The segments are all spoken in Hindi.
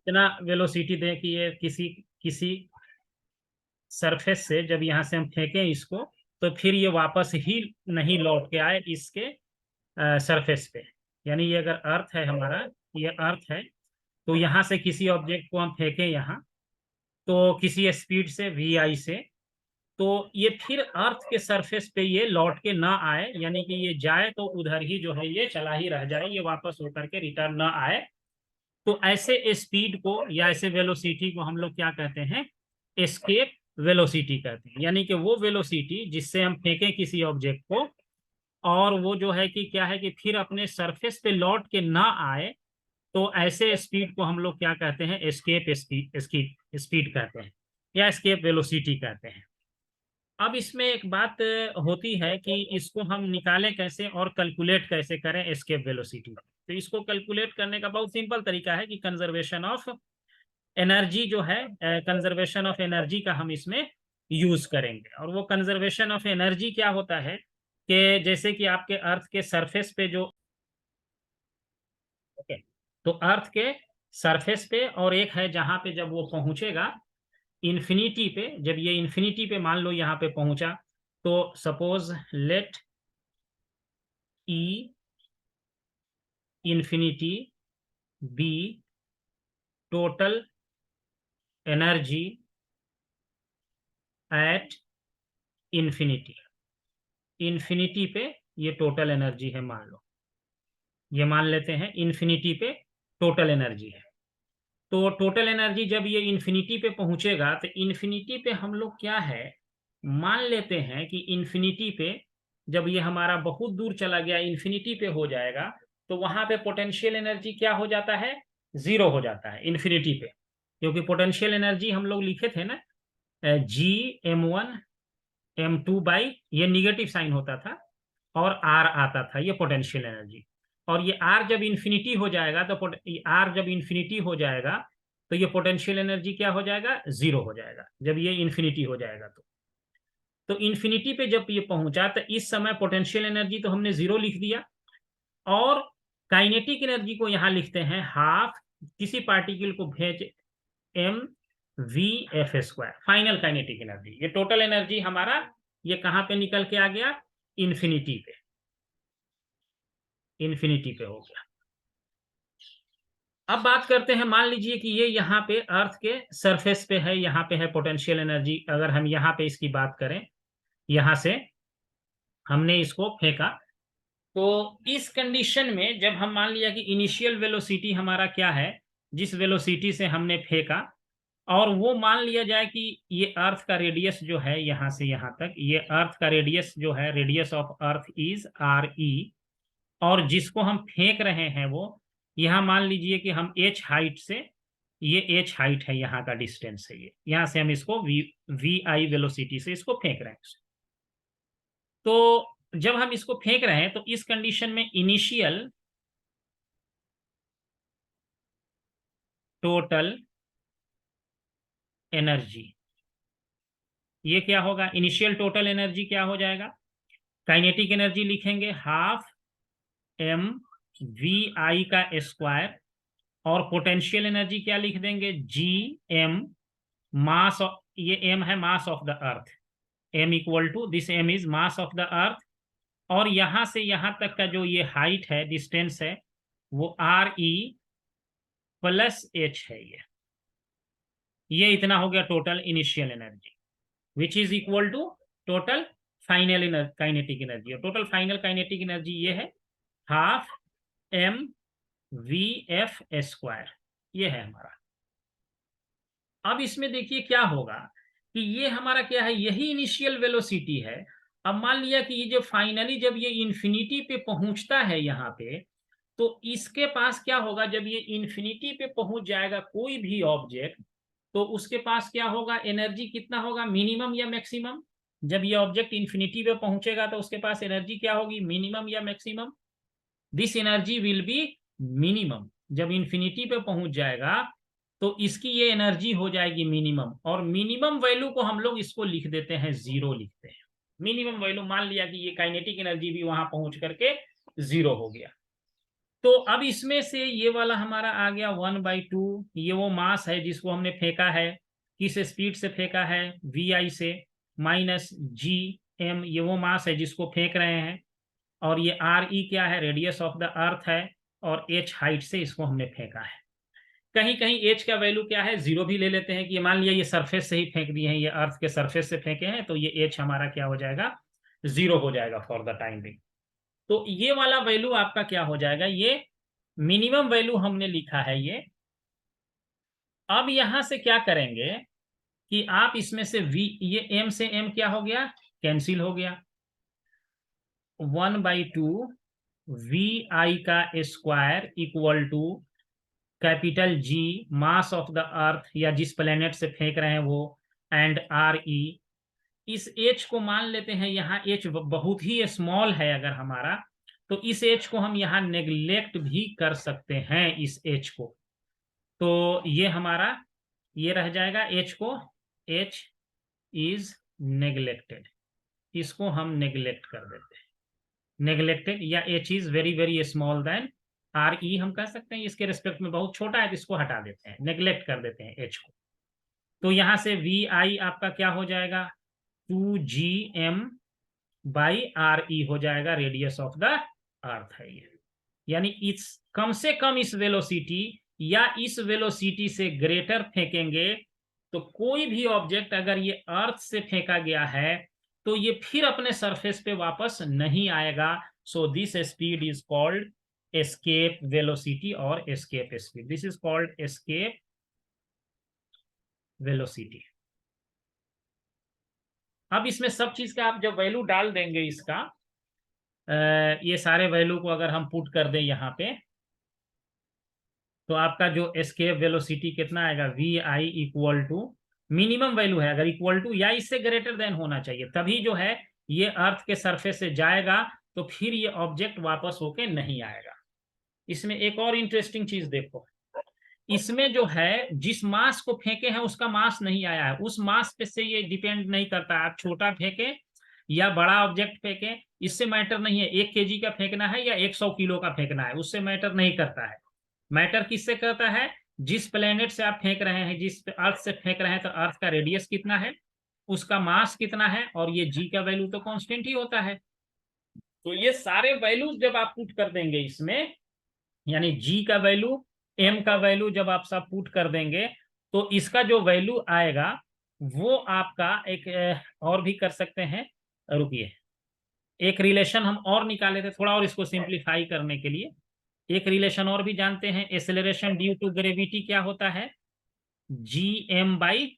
इतना वेलोसिटी दें कि ये किसी किसी सरफेस से जब यहाँ से हम फेंकें इसको, तो फिर ये वापस ही नहीं लौट के आए इसके सरफेस पे। यानी ये अगर अर्थ है हमारा, ये अर्थ है, तो यहाँ से किसी ऑब्जेक्ट को हम फेंकें यहाँ, तो किसी स्पीड से वी आई से, तो ये फिर अर्थ के सरफेस पे ये लौट के ना आए, यानी कि ये जाए तो उधर ही जो है ये चला ही रह जाए, ये वापस होकर के रिटर्न ना आए। तो ऐसे स्पीड को या ऐसे वेलोसिटी को हम लोग क्या कहते हैं? एस्केप वेलोसिटी कहते हैं। यानी कि वो वेलोसिटी जिससे हम फेंकें किसी ऑब्जेक्ट को, और वो जो है कि क्या है कि फिर अपने सरफेस पे लौट के ना आए, तो ऐसे स्पीड को हम लोग क्या कहते हैं? एस्केप स्पीड, स्पीड स्पीड कहते हैं, या एस्केप वेलोसिटी कहते हैं। अब इसमें एक बात होती है कि इसको हम निकालें कैसे और कैलकुलेट कैसे करें एस्केप वेलोसिटी। तो इसको कैलकुलेट करने का बहुत सिंपल तरीका है कि कंजर्वेशन ऑफ एनर्जी जो है, कंजर्वेशन ऑफ एनर्जी का हम इसमें यूज करेंगे। और वो कंजर्वेशन ऑफ एनर्जी क्या होता है कि जैसे कि आपके अर्थ के सरफेस पे जो, ओके, तो अर्थ के सरफेस पे, और एक है जहां पे जब वो पहुंचेगा इन्फिनिटी पे, जब ये इन्फिनिटी पे मान लो यहाँ पे पहुंचा, तो suppose let E infinity be total energy at infinity. Infinity पे ये टोटल एनर्जी है, मान लो, ये मान लेते हैं इन्फिनिटी पे टोटल एनर्जी है। तो टोटल एनर्जी जब ये इन्फिनिटी पे पहुंचेगा, तो इन्फिनिटी पे हम लोग क्या है, मान लेते हैं कि इन्फिनिटी पे जब ये हमारा बहुत दूर चला गया, इन्फिनिटी पे हो जाएगा, तो वहां पे पोटेंशियल एनर्जी क्या हो जाता है? जीरो हो जाता है इन्फिनिटी पे। क्योंकि पोटेंशियल एनर्जी हम लोग लिखे थे ना, G m1 m2 ये निगेटिव साइन होता था और R आता था, ये पोटेंशियल एनर्जी। और ये R जब इन्फिनिटी हो जाएगा, तो R जब इन्फिनिटी हो जाएगा, तो ये पोटेंशियल एनर्जी क्या हो जाएगा? जीरो हो जाएगा, जब ये इन्फिनिटी हो जाएगा। तो इन्फिनिटी पे जब ये पहुंचा, तो इस समय पोटेंशियल एनर्जी तो हमने जीरो लिख दिया, और काइनेटिक एनर्जी को यहां लिखते हैं हाफ किसी पार्टिकल को भेज M V F square, final kinetic energy. ये टोटल एनर्जी हमारा ये कहां पे निकल के आ गया? इन्फिनिटी पे, इन्फिनिटी पे हो गया। अब बात करते हैं, मान लीजिए कि ये यहाँ पे अर्थ के सरफेस पे है, यहाँ पे है पोटेंशियल एनर्जी। अगर हम यहाँ पे इसकी बात करें, यहाँ से हमने इसको फेंका, तो इस कंडीशन में जब हम मान लिया कि इनिशियल वेलोसिटी हमारा क्या है, जिस वेलोसिटी से हमने फेंका, और वो मान लिया जाए कि ये अर्थ का रेडियस जो है यहाँ से यहाँ तक, ये अर्थ का रेडियस जो है, radius of earth is R E, और जिसको हम फेंक रहे हैं वो, यहाँ मान लीजिए कि हम एच हाइट से, ये एच हाइट है, यहाँ का डिस्टेंस है, ये यहाँ से हम इसको वी आई वेलोसिटी से इसको फेंक रहे हैं। तो जब हम इसको फेंक रहे हैं, तो इस कंडीशन में इनिशियल टोटल एनर्जी, ये क्या होगा? इनिशियल टोटल एनर्जी क्या हो जाएगा? काइनेटिक एनर्जी लिखेंगे हाफ एम वी आई का स्क्वायर, और पोटेंशियल एनर्जी क्या लिख देंगे? जी एम मास ऑफ, ये एम है mass of the earth, M equal to this M is mass of the earth, और यहां से यहां तक का जो ये हाइट है, डिस्टेंस है, वो आर ई प्लस एच है। ये इतना हो गया total initial energy, which is equal to total final kinetic energy. और टोटल फाइनल काइनेटिक एनर्जी ये है half M V F square, ये है हमारा। अब इसमें देखिए क्या होगा कि ये हमारा क्या है, यही इनिशियल वेलोसिटी है। अब मान लिया कि ये जो फाइनली जब ये इन्फिनिटी पे पहुंचता है यहाँ पे, तो इसके पास क्या होगा? जब ये इन्फिनिटी पे पहुंच जाएगा कोई भी ऑब्जेक्ट, तो उसके पास क्या होगा? एनर्जी कितना होगा? मिनिमम या मैक्सिमम? जब ये ऑब्जेक्ट इन्फिनिटी पे पहुंचेगा, तो उसके पास एनर्जी क्या होगी? मिनिमम या maximum? This energy will be minimum. जब इन्फिनिटी पे पहुंच जाएगा, तो इसकी ये एनर्जी हो जाएगी मिनिमम, और मिनिमम वैल्यू को हम लोग इसको लिख देते हैं, जीरो लिखते हैं। मिनिमम वैल्यू मान लिया कि ये काइनेटिक एनर्जी भी वहां पहुंच करके जीरो हो गया। तो अब इसमें से ये वाला हमारा आ गया 1/2, ये वो मास है जिसको हमने फेंका है, किस स्पीड से फेंका है, vi से, माइनस gm, ये वो मास है जिसको फेंक रहे हैं, और ये re क्या है, रेडियस ऑफ द अर्थ है, और h हाइट से इसको हमने फेंका है। कहीं कहीं h का वैल्यू क्या है, 0 भी ले लेते हैं, कि मान लिया ये सरफेस से ही फेंक दिए हैं, ये अर्थ के सरफेस से फेंके हैं, तो ये h हमारा क्या हो जाएगा, 0 हो जाएगा फॉर द टाइम बिंग। तो ये वाला वैल्यू आपका क्या हो जाएगा, ये मिनिमम वैल्यू हमने लिखा है ये। अब यहां से क्या करेंगे कि आप इसमें से v, ये m से m क्या हो गया, कैंसिल हो गया, 1/2 vi का square equal to capital G, mass of the earth या जिस प्लेनेट से फेंक रहे हैं वो, एंड re। इस h को मान लेते हैं, यहाँ h बहुत ही स्मॉल है अगर हमारा, तो इस h को हम यहाँ नेग्लेक्ट भी कर सकते हैं, इस h को। तो ये हमारा ये रह जाएगा, h को, h इज नेग्लेक्टेड, इसको हम नेग्लेक्ट कर देते हैं, नेग्लेक्टेड, या h is very very small than re हम कह सकते हैं, इसके रिस्पेक्ट में बहुत छोटा है तो इसको हटा देते हैं, नेग्लेक्ट कर देते हैं h को। तो यहां से vi आपका क्या हो जाएगा, 2gm बाई re हो जाएगा, रेडियस ऑफ द अर्थ है ये। यानी इस कम से कम इस वेलोसिटी या इस वेलोसिटी से ग्रेटर फेंकेंगे तो कोई भी ऑब्जेक्ट अगर ये अर्थ से फेंका गया है तो ये फिर अपने सरफेस पे वापस नहीं आएगा। So this speed is called escape velocity और escape speed, this is called escape velocity. अब इसमें सब चीज का आप जब वैल्यू डाल देंगे इसका, ये सारे वैल्यू को अगर हम पुट कर दें यहाँ पे, तो आपका जो एस्केप वेलोसिटी कितना आएगा, V I equal to, minimum value है, अगर इक्वल टू या इससे ग्रेटर देन होना चाहिए तभी जो है ये अर्थ के सरफेस से जाएगा, तो फिर ये ऑब्जेक्ट वापस होके नहीं आएगा। इसमें एक और इंटरेस्टिंग चीज देखो, इसमें जो है जिस मास को फेंके हैं उसका मास नहीं आया है, उस मास पे से ये डिपेंड नहीं करता, आप छोटा फेंके या बड़ा ऑब्जेक्ट फेंके, इससे मैटर नहीं है 1 kg का फेंकना है या 100 किलो का फेंकना है, उससे मैटर नहीं करता है। मैटर किससे करता है, जिस प्लेनेट से आप फेंक रहे हैं, जिस अर्थ से फेंक रहे हैं, तो अर्थ का रेडियस कितना है, उसका मास कितना है, और ये जी का वैल्यू तो कांस्टेंट ही होता है। तो ये सारे वैल्यूज जब आप पुट कर देंगे इसमें, यानी जी का वैल्यू, एम का वैल्यू जब आप सब पुट कर देंगे, तो इसका जो वैल्यू आएगा वो आपका एक और भी कर सकते हैं, रुकिए, एक रिलेशन हम और निकाले थे थोड़ा और इसको सिंप्लीफाई करने के लिए, एक रिलेशन और भी जानते हैं, एक्सेलरेशन ड्यू टू ग्रेविटी क्या होता है, G M by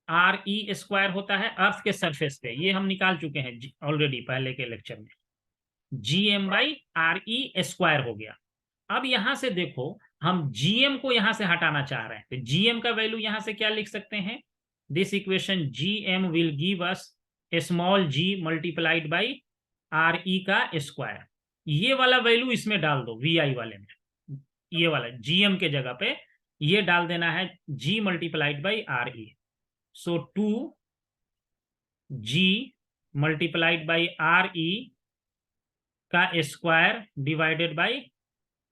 R E square होता है अर्थ के सरफेस पे, ये हम निकाल चुके हैं ऑलरेडी पहले के लेक्चर में, G M by R E square हो गया। अब यहां से देखो, हम जीएम को यहां से हटाना चाह रहे हैं, तो जीएम का वैल्यू यहां से क्या लिख सकते हैं, this equation GM will give us small G multiplied by R E का स्क्वायर, ये वाला वैल्यू इसमें डाल दो वी आई वाले में, ये वाला जीएम के जगह पे ये डाल देना है, g multiplied by R E, so 2g multiplied by R E का square divided by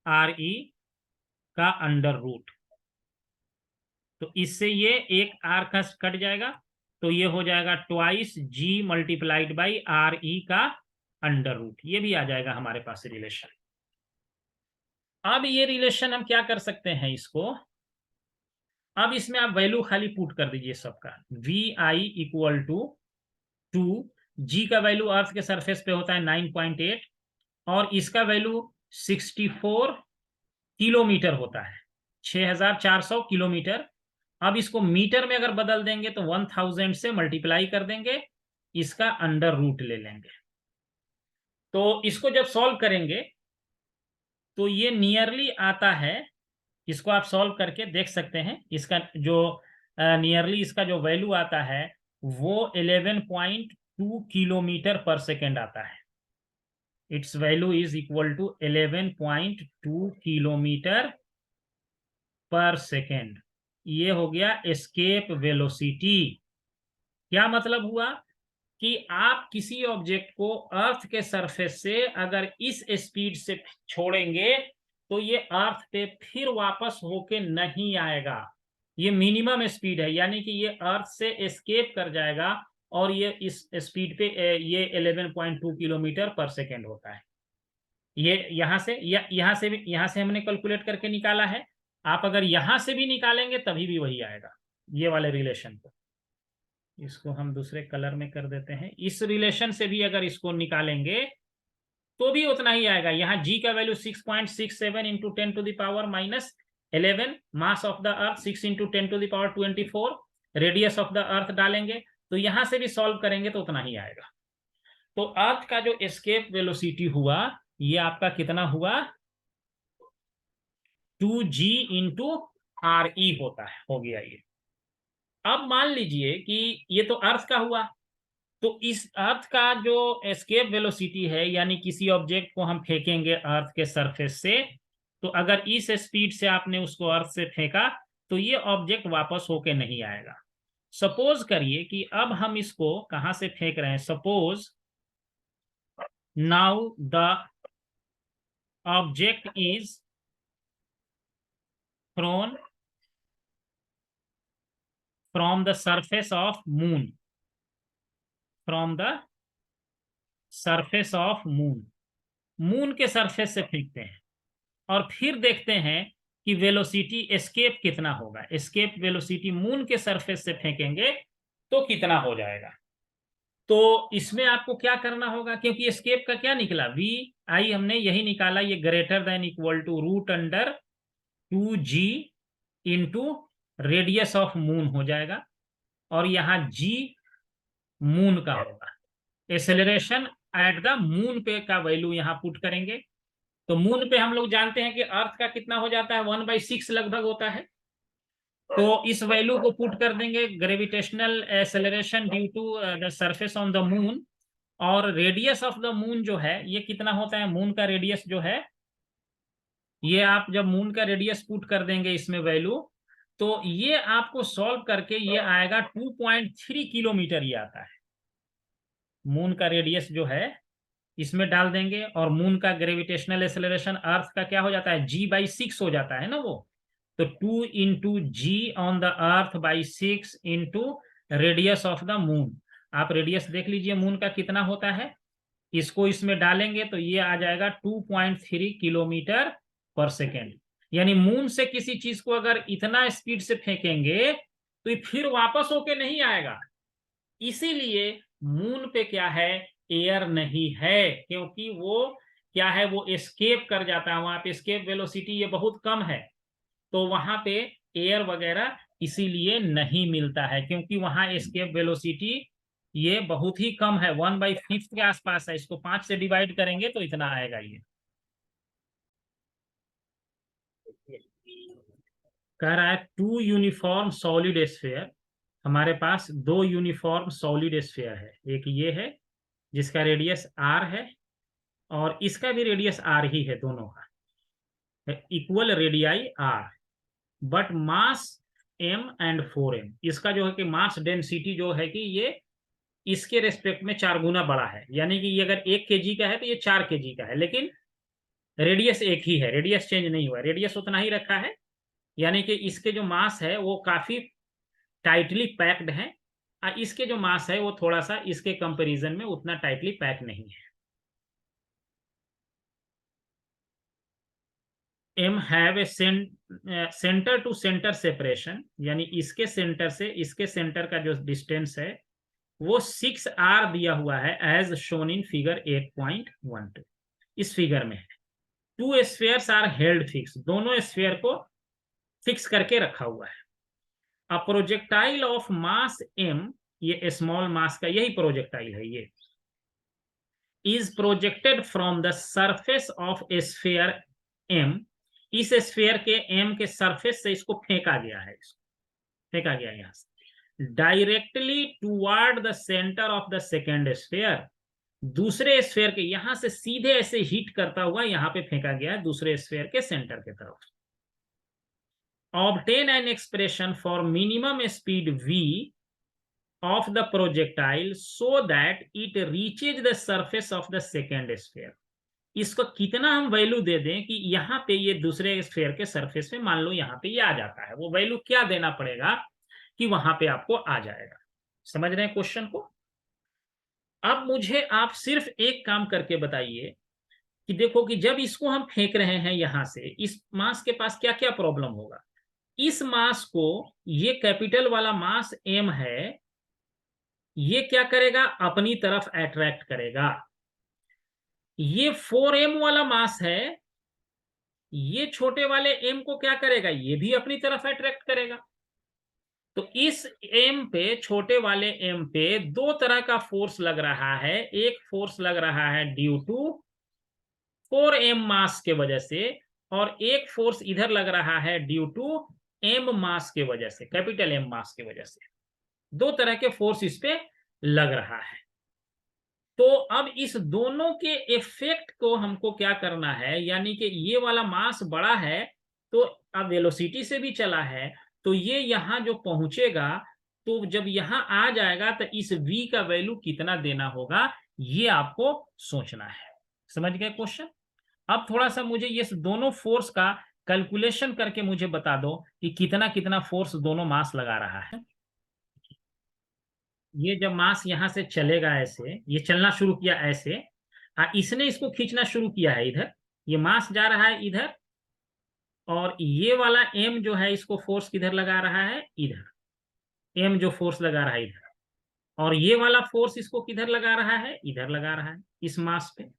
R E का अंडर रूट, तो इससे ये एक आर का कट जाएगा, तो ये हो जाएगा twice G multiplied by R E का अंडर रूट, ये भी आ जाएगा हमारे पास रिलेशन। अब ये रिलेशन हम क्या कर सकते हैं इसको, अब इसमें आप वैल्यू खाली पुट कर दीजिए सबका, वी आई इक्वल टू 2, जी का वैल्यू अर्थ के सरफेस पे होता है 9.8 और इसका वैल्यू 64 किलोमीटर होता है, 6400 किलोमीटर। अब इसको मीटर में अगर बदल देंगे तो 1000 से मल्टीप्लाई कर देंगे, इसका अंडर रूट ले लेंगे, तो इसको जब सॉल्व करेंगे तो ये नियरली आता है, इसको आप सॉल्व करके देख सकते हैं, इसका जो नियरली इसका जो वैल्यू आता है वो 11.2 किलोमीटर पर सेकेंड आता है, its value is equal to 11.2 kilometre per second. ये हो गया एस्केप वेलोसिटी। क्या मतलब हुआ कि आप किसी ऑब्जेक्ट को अर्थ के सरफेस से अगर इस स्पीड से छोड़ेंगे तो ये अर्थ पे फिर वापस होके नहीं आएगा। ये मिनिमम स्पीड है, यानी कि ये अर्थ से एस्केप कर जाएगा और ये इस स्पीड पे ये 11.2 किलोमीटर पर सेकेंड होता है। ये यहाँ से हमने कैलकुलेट करके निकाला है। आप अगर यहाँ से भी निकालेंगे तभी भी वही आएगा, ये वाले रिलेशन को। इसको हम दूसरे कलर में कर देते हैं। इस रिलेशन से भी अगर इसको निकालेंगे तो भी उतना ही आएगा। यहाँ g का value 6.67 into 10 to the power minus 11, mass of the earth 6 into 10 to the power 24, radius of the earth डालेंगे तो यहां से भी सॉल्व करेंगे तो उतना ही आएगा। तो अर्थ का जो एस्केप वेलोसिटी हुआ ये आपका कितना हुआ, 2g इंटू आर ई होता है, हो गया ये। अब मान लीजिए कि ये तो अर्थ का हुआ, तो इस अर्थ का जो एस्केप वेलोसिटी है, यानी किसी ऑब्जेक्ट को हम फेंकेंगे अर्थ के सरफेस से, तो अगर इस स्पीड से आपने उसको अर्थ से फेंका तो ये ऑब्जेक्ट वापस होके नहीं आएगा। सपोज करिए कि अब हम इसको कहां से फेंक रहे हैं। Suppose now the object is throne from the surface of moon, from the surface of moon, moon के सरफेस से फेंकते हैं और फिर देखते हैं कि वेलोसिटी एस्केप कितना होगा। एस्केप वेलोसिटी मून के सरफेस से फेंकेंगे तो कितना हो जाएगा। तो इसमें आपको क्या करना होगा, क्योंकि एस्केप का क्या निकला, वी आई हमने यही निकाला, ये greater than equal to root under 2g into radius of moon हो जाएगा और यहाँ g मून का होगा। एक्सेलरेशन एट द मून पे का वैल्यू यहाँ पुट करेंगे तो मून पे हम लोग जानते हैं कि अर्थ का कितना हो जाता है, 1/6 लगभग होता है। तो इस वैल्यू को पुट कर देंगे, gravitational acceleration due to the surface on the moon, और रेडियस ऑफ द मून जो है ये कितना होता है, मून का रेडियस जो है ये, आप जब मून का रेडियस पुट कर देंगे इसमें वैल्यू, तो ये आपको सॉल्व करके ये आएगा 2.3 किलोमीटर ये आता है। मून का रेडियस जो है इसमें डाल देंगे और मून का ग्रेविटेशनल एक्सेलरेशन अर्थ का क्या हो जाता है, g/6 हो जाता है ना वो, तो 2 into G on the earth by 6 into radius of the moon. आप रेडियस देख लीजिए मून का कितना होता है, इसको इसमें डालेंगे तो ये आ जाएगा 2.3 किलोमीटर पर सेकेंड। यानी मून से किसी चीज को अगर इतना स्पीड से फेंकेंगे तो ये फिर वापस होके नहीं आएगा। इसीलिए मून पे क्या है, एयर नहीं है, क्योंकि वो क्या है, वो एस्केप कर जाता है, वहां पे एस्केप वेलोसिटी ये बहुत कम है, तो वहां पे एयर वगैरह इसीलिए नहीं मिलता है, क्योंकि वहां एस्केप वेलोसिटी ये बहुत ही कम है, 1/5 के आसपास है। इसको 5 से डिवाइड करेंगे तो इतना आएगा ये। कह रहा है 2 यूनिफॉर्म सॉलिड स्फीयर, हमारे पास 2 यूनिफॉर्म सॉलिड स्फीयर है, एक ये है जिसका रेडियस r है और इसका भी रेडियस r ही है, दोनों का equal radii r, but mass m and 4m। इसका जो है कि मास डेंसिटी जो है कि ये इसके रेस्पेक्ट में 4 गुना बड़ा है, यानी कि ये अगर 1 kg का है तो ये 4 kg का है, लेकिन रेडियस एक ही है, रेडियस चेंज नहीं हुआ, रेडियस उतना ही रखा है, यानी कि इसके जो मास है वो काफी टाइटली पैक्ड है, और इसके जो मास है वो थोड़ा सा इसके कंपैरिजन में उतना टाइटली पैक नहीं है। M have a centre to centre separation, यानी इसके सेंटर से इसके सेंटर का जो डिस्टेंस है वो 6r दिया हुआ है एज शोन इन फिगर 8.12। इस फिगर में है 2 स्फीयर्स आर हेल्ड फिक्स, दोनों स्फीयर को फिक्स करके रखा हुआ है। A projectile of mass m, ये स्मॉल मास का यही प्रोजेक्टाइल है, ये is projected from the surface of sphere m, इस स्फीयर के m के सरफेस से इसको फेंका गया है, इसको फेंका गया यहां से directly toward the centre of the second sphere, दूसरे स्फीयर के यहां से सीधे ऐसे हिट करता हुआ यहां पे फेंका गया है दूसरे स्फीयर के सेंटर के तरफ। Obtain an expression for minimum speed v of the projectile so that it reaches the surface of the second sphere। इसको कितना हम वैल्यू दे दें कि यहाँ पे ये दूसरे स्फीयर के सरफेस में मान लो यहाँ पे ये आ जाता है, वो वैल्यू क्या देना पड़ेगा कि वहां पे आपको आ जाएगा। समझ रहे हैं क्वेश्चन को? अब मुझे आप सिर्फ एक काम करके बताइए कि देखो कि जब इसको हम फेंक रहे हैं यहां से, इस मास के पास क्या क्या प्रॉब्लम होगा। इस मास को, ये कैपिटल वाला मास m है, ये क्या करेगा, अपनी तरफ अट्रैक्ट करेगा। ये 4m वाला मास है, ये छोटे वाले m को क्या करेगा, ये भी अपनी तरफ अट्रैक्ट करेगा। तो इस m पे, छोटे वाले m पे दो तरह का फोर्स लग रहा है। एक फोर्स लग रहा है ड्यू टू 4m मास के वजह से, और एक फोर्स इधर लग रहा है ड्यू टू m मास के वजह से, कैपिटल M मास के वजह से। दो तरह के फोर्स इस पे लग रहा है। तो अब इस दोनों के इफेक्ट को हमको क्या करना है, यानी कि ये वाला मास बड़ा है तो अब वेलोसिटी से भी चला है, तो ये यहां जो पहुंचेगा, तो जब यहां आ जाएगा तो इस v का वैल्यू कितना देना होगा, ये आपको सोचना है। समझ गए क्वेश्चन? अब थोड़ा सा मुझे ये दोनों फोर्स का कैलकुलेशन करके मुझे बता दो कि कितना कितना फोर्स दोनों मास लगा रहा है। ये जब मास यहां से चलेगा ऐसे, ये चलना शुरू किया ऐसे, इसने इसको खींचना शुरू किया है इधर, ये मास जा रहा है इधर, और ये वाला m जो है इसको फोर्स किधर लगा रहा है, इधर। m जो फोर्स लगा रहा है इधर, और ये वाला फोर्स इसको किधर लगा रहा है, इधर लगा रहा है, इस मास पे,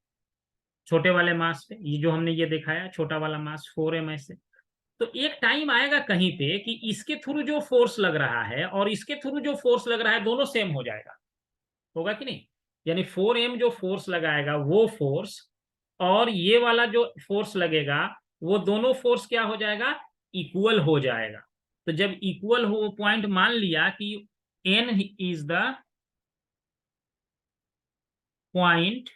छोटे वाले मास पे। ये जो हमने ये दिखाया छोटा वाला मास 4m ऐसे। तो एक टाइम आएगा कहीं पे कि इसके थ्रू जो फोर्स लग रहा है और इसके थ्रू जो फोर्स लग रहा है दोनों सेम हो जाएगा। होगा कि नहीं? यानी 4m जो फोर्स लगाएगा वो फोर्स, और ये वाला जो फोर्स लगेगा, वो दोनों फोर्स क्या हो जाएगा, इक्वल हो जाएगा। तो जब इक्वल हो, पॉइंट मान लिया कि n is the point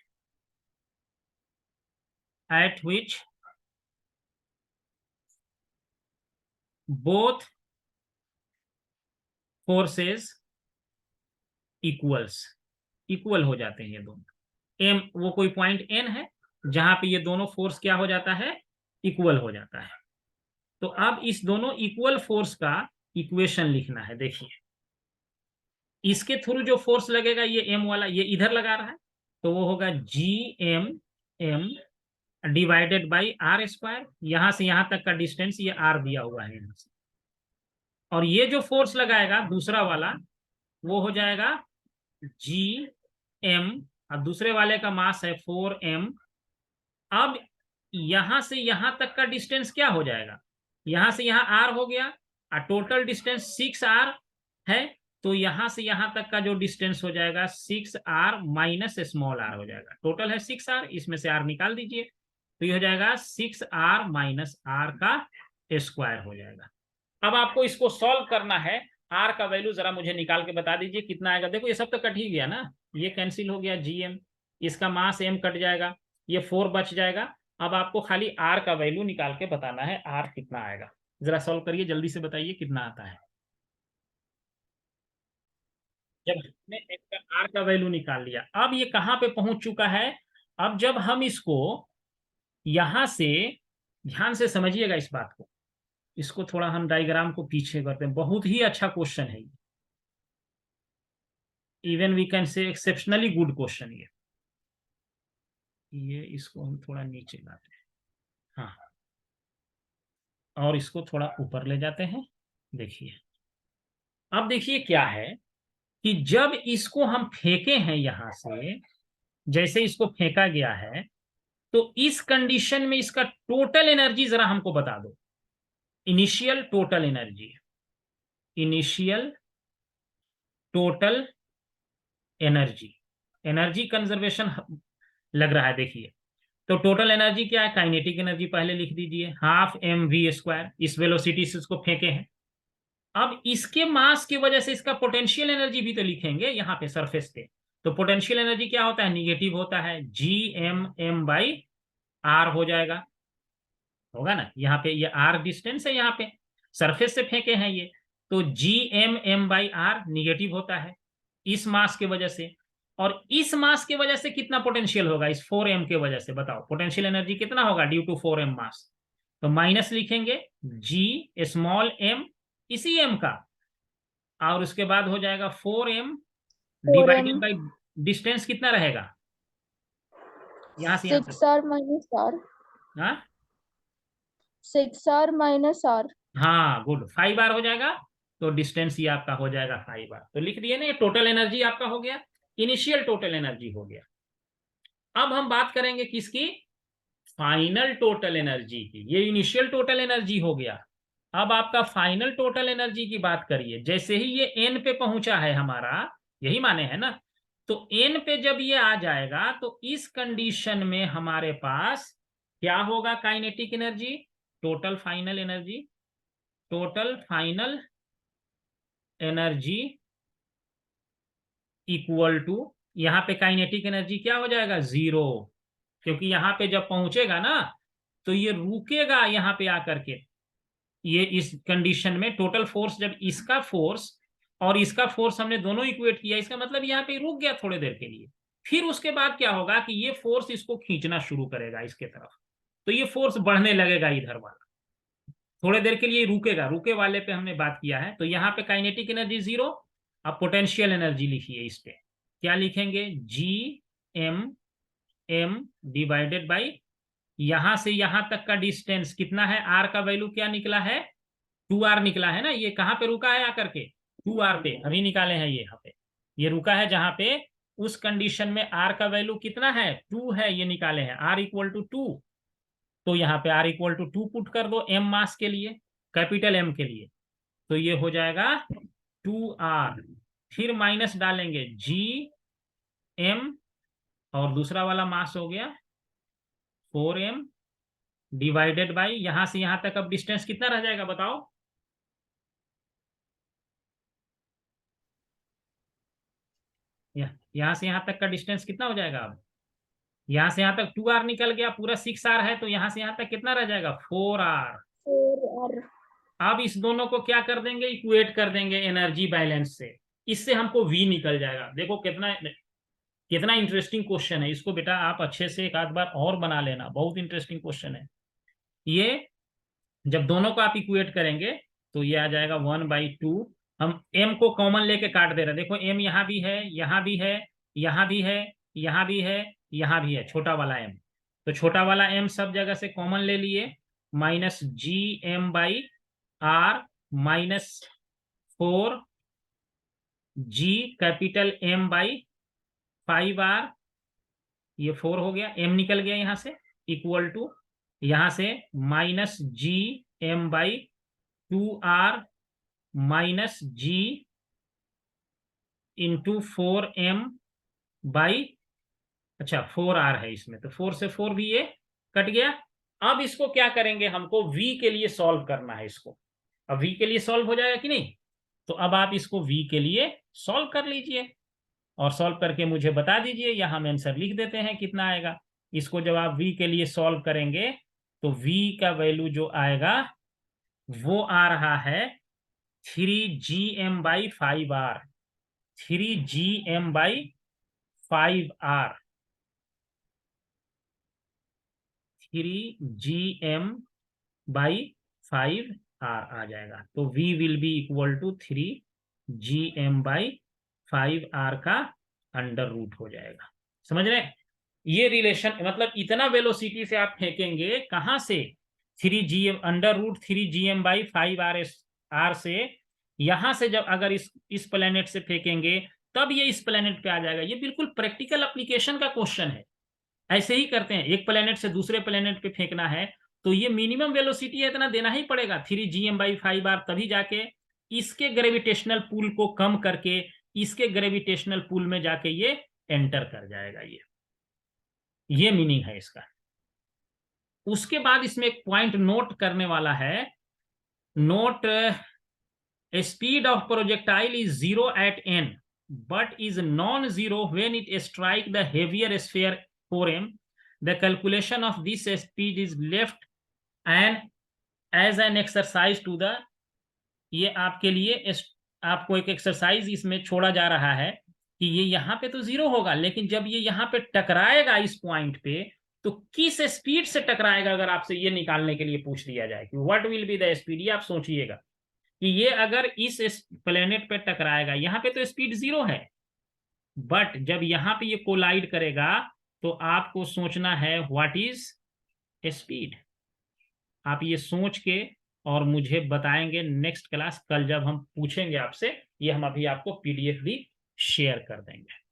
eight which both forces equals, equal हो जाते हैं ये दोनों। m वो कोई पॉइंट n है जहां पे ये दोनों फोर्स क्या हो जाता है, इक्वल हो जाता है। तो अब इस दोनों इक्वल फोर्स का इक्वेशन लिखना है। देखिए, इसके थ्रू जो फोर्स लगेगा ये m वाला, ये इधर लगा रहा है, तो वो होगा GM divided by R square. यहां से यहां तक का डिस्टेंस ये r दिया हुआ है यहां से, और ये जो फोर्स लगाएगा दूसरा वाला, वो हो जाएगा GM, और दूसरे वाले का मास है 4m। अब यहां से यहां तक का डिस्टेंस क्या हो जाएगा, यहां से यहां r हो गया, और टोटल डिस्टेंस 6r है, तो यहां से यहां तक का जो डिस्टेंस हो जाएगा 6r माइनस स्मॉल r हो जाएगा। टोटल है 6r, इसमें से r निकाल दीजिए, तो ये हो जाएगा 6r माइनस r का स्क्वायर हो जाएगा। अब आपको इसको सॉल्व करना है। r का वैल्यू जरा मुझे निकाल के बता दीजिए कितना आएगा। देखो ये सब तो कट ही गया ना, ये कैंसिल हो गया GM, इसका मास m कट जाएगा, ये 4 बच जाएगा। अब आपको खाली r का वैल्यू निकाल के बताना है, r कितना आएगा। जरा सॉल्व करिए, जल्दी से बताइए कितना आता है। जब हमने r का वैल्यू निकाल लिया, अब ये कहां पे पहुंच चुका है। अब जब हम इसको यहां से, ध्यान से समझिएगा इस बात को, इसको थोड़ा हम डायग्राम को पीछे करते हैं। बहुत ही अच्छा क्वेश्चन है, even we can say exceptionally good question ये इसको हम थोड़ा नीचे लाते हैं, हाँ, और इसको थोड़ा ऊपर ले जाते हैं। देखिए, अब देखिए क्या है कि जब इसको हम फेंके हैं यहां से, जैसे इसको फेंका गया है, तो इस कंडीशन में इसका टोटल एनर्जी जरा हमको बता दो। Initial total energy, initial total energy, energy conservation लग रहा है। देखिए, तो टोटल एनर्जी क्या है, काइनेटिक एनर्जी पहले लिख दीजिए, हाफ mv²। इस वेलोसिटी से इसको फेंके हैं। अब इसके मास की वजह से इसका पोटेंशियल एनर्जी भी तो लिखेंगे यहाँ पे सरफेस पे। तो पोटेंशियल एनर्जी क्या होता है, निगेटिव होता है, GM m/r हो जाएगा, होगा ना। यहाँ पे ये r डिस्टेंस है, यहाँ पे सरफेस से फेंके हैं ये, तो GM m/r निगेटिव होता है इस मास की वजह से। और इस मास की वजह से कितना पोटेंशियल होगा, इस 4m के वजह से बताओ पोटेंशियल एनर्जी कितना होगा ड्यू टू 4m मास। तो माइनस लिखेंगे g स्मॉल m इसी m का, और उसके बाद हो जाएगा 4m 4m divided by distance कितना रहेगा यहां से यहां तक। 6r minus r हाँ 6r minus r। हाँ गुड, 5r हो जाएगा। तो डिस्टेंस ये आपका हो जाएगा 5r। तो लिख दिए ना, ये टोटल एनर्जी आपका हो गया, इनिशियल टोटल एनर्जी हो गया। अब हम बात करेंगे किसकी, फाइनल टोटल एनर्जी की। ये इनिशियल टोटल एनर्जी हो गया। अब आपका फाइनल टोटल एनर्जी की बात करिए। जैसे ही ये एन पे पहुंचा है हमारा, यही माने है ना, तो एन पे जब ये आ जाएगा तो इस कंडीशन में हमारे पास क्या होगा, kinetic energy, total final energy, total final energy equal to, यहां पे काइनेटिक एनर्जी क्या हो जाएगा, 0, क्योंकि यहां पे जब पहुंचेगा ना तो ये रुकेगा यहां पे आकर के। ये इस कंडीशन में टोटल फोर्स, जब इसका फोर्स और इसका फोर्स हमने दोनों इक्वेट किया, इसका मतलब यहाँ पे रुक गया थोड़ी देर के लिए। फिर उसके बाद क्या होगा कि ये फोर्स इसको खींचना शुरू करेगा इसके तरफ, तो ये फोर्स बढ़ने लगेगा इधर वाला, थोड़ी देर के लिए रुकेगा, रुके वाले पे हमने बात किया है। तो यहाँ पे काइनेटिक एनर्जी 0। अब पोटेंशियल एनर्जी लिखिए, इस पे क्या लिखेंगे, Gm डिवाइडेड बाई, यहां से यहां तक का डिस्टेंस कितना है, r का वैल्यू क्या निकला है, 2r निकला है ना। ये कहां पे रुका है आकर के, 2r पे अभी निकाले हैं ये, यहाँ पे ये रुका है जहां पे, उस कंडीशन में r का वैल्यू कितना है, 2 है, ये निकाले हैं r इक्वल टू 2। तो यहाँ पे r इक्वल टू 2 पुट कर दो m मास के लिए, कैपिटल M के लिए, तो ये हो जाएगा 2r। फिर माइनस डालेंगे Gm, और दूसरा वाला मास हो गया 4m डिवाइडेड बाई, यहां से यहां तक अब डिस्टेंस कितना रह जाएगा बताओ, यहां से यहां तक का डिस्टेंस कितना हो जाएगा। अब यहां से यहां तक 2r निकल गया, पूरा 6r है, तो यहां से यहां तक कितना रह जाएगा 4r। 4r। अब इस दोनों को क्या कर देंगे, इक्वेट कर देंगे एनर्जी बैलेंस से, इससे हमको v निकल जाएगा। देखो कितना कितना इंटरेस्टिंग क्वेश्चन है, इसको बेटा आप अच्छे से एक आध बार और बना लेना, बहुत इंटरेस्टिंग क्वेश्चन है ये। जब दोनों को आप इक्वेट करेंगे तो ये आ जाएगा 1/2। हम m को कॉमन लेके काट दे रहे हैं, देखो m यहाँ भी है, यहाँ भी है, यहाँ भी है, यहाँ भी है, यहाँ भी है, छोटा वाला m। तो छोटा वाला m सब जगह से कॉमन ले लिए, minus Gm/r minus 4g capital M/5r, ये 4 हो गया, m निकल गया यहाँ से, इक्वल टू यहाँ से minus Gm/2r minus g into 4m by, अच्छा 4r है इसमें, तो 4 से 4 भी ये कट गया। अब इसको क्या करेंगे, हमको v के लिए सॉल्व करना है इसको। अब v के लिए सॉल्व हो जाएगा कि नहीं, तो अब आप इसको v के लिए सॉल्व कर लीजिए और सॉल्व करके मुझे बता दीजिए, यहाँ हम आंसर लिख देते हैं कितना आएगा। इसको जब आप v के लिए सॉल्व करेंगे तो v का वैल्यू जो आएगा वो आ रहा है 3Gm/5r, 3Gm/5r, 3Gm/5r आ जाएगा। तो v will be equal to 3Gm/5r का अंडर रूट हो जाएगा। समझ रहे हैं, ये रिलेशन, मतलब इतना वेलोसिटी से आप फेंकेंगे कहां से, 3Gm अंडर रूट 3Gm/5r से, यहां से जब अगर इस प्लेनेट से फेंकेंगे तब ये इस प्लेनेट पे आ जाएगा। ये बिल्कुल प्रैक्टिकल एप्लीकेशन का क्वेश्चन है। ऐसे ही करते हैं, एक प्लेनेट से दूसरे प्लेनेट पे फेंकना है तो ये मिनिमम वेलोसिटी है, इतना देना ही पड़ेगा 3Gm/5r, तभी जाके इसके ग्रेविटेशनल पुल को कम करके इसके ग्रेविटेशनल पुल में जाके ये एंटर कर जाएगा। ये मीनिंग है इसका। उसके बाद इसमें एक पॉइंट नोट करने वाला है, note speed of projectile is 0 at n but is non-zero when it strike the heavier sphere 4m. The calculation of this speed is left and as an exercise to the, ये आपके लिए आपको एक एक्सरसाइज इसमें छोड़ा जा रहा है कि ये यहाँ पे तो 0 होगा, लेकिन जब ये यहाँ पे टकराएगा इस पॉइंट पे, तो किस स्पीड से टकराएगा, अगर आपसे ये निकालने के लिए पूछ लिया जाए कि what will be the speed, ये आप सोचिएगा कि ये अगर इस प्लेनेट पे टकराएगा, यहाँ पे तो स्पीड 0 है, बट जब यहाँ पे ये कोलाइड करेगा तो आपको सोचना है व्हाट इज स्पीड। आप ये सोच के और मुझे बताएंगे नेक्स्ट क्लास, कल जब हम पूछेंगे आपसे, ये हम अभी आपको पीडीएफ भी शेयर कर देंगे।